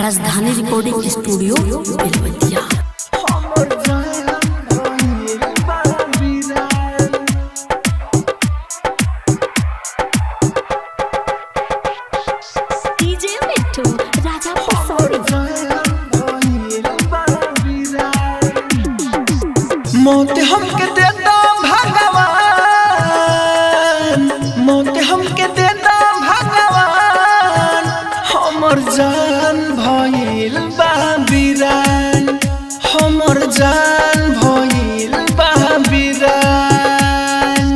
राजधानी recording studio Belwatia. मौत हमके देता भगवान, मौत हमके देता भगवान, हमर जान भइल बा वीरान, हमर जान भइल बा वीरान।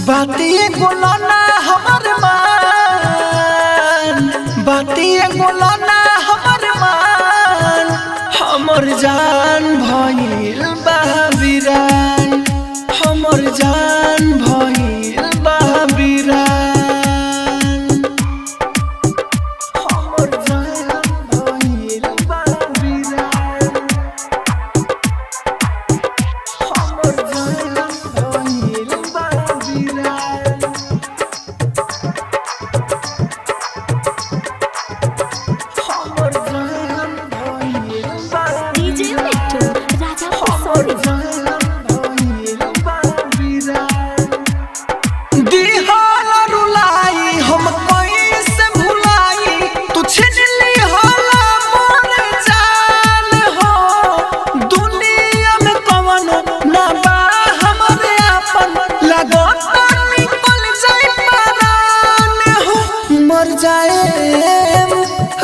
बातिए गोलाना हमर मान, बातिए गोलाना हमर मान, हमर जान भइल बा वीरान, हमर जान भइल बा वीरान, हमर जान भइल बा वीरान, हमर जान भइल बा वीरान, हमर जान भइल बा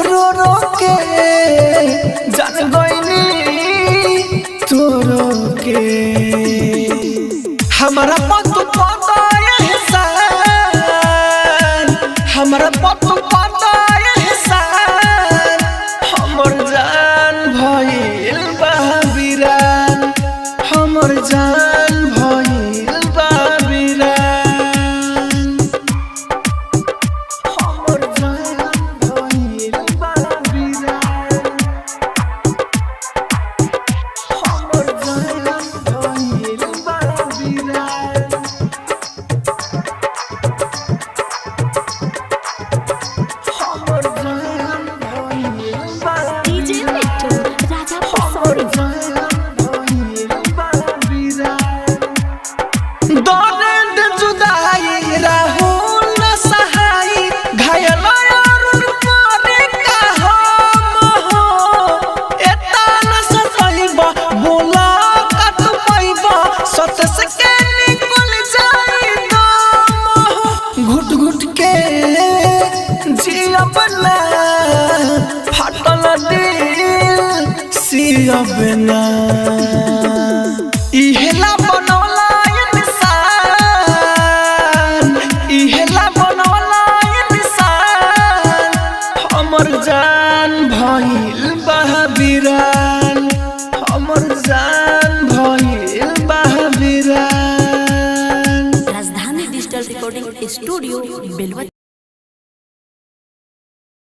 रो रो के जान गईनी तोरो के हमारा पतु पता एहसान, हमारा पतु पता एहसान, हमर जान भइल बा वीरान, हमर जान भइल बा वीरान, हमर जान भइल बा वीरान, हमर जान भइल बा वीरान, हमर जान भइल बा हमर जान भइल बा वीरान। दर्द जुदाई राहुल न सहाई, घायल अरुण परे का हम हो, एता न सतइबा बोला कत पैबा, सतस के निकल जाई दम हो, घुट घुट के जियब ना फाटल दिल सियब ना, इहेला बनौला इंसान, इहेला बनौला इंसान, हमर जान भइल बा वीरान, हमर जान भइल बा वीरान। राजधानी डिजिटल रिकॉर्डिंग स्टूडियो बेलवतिया।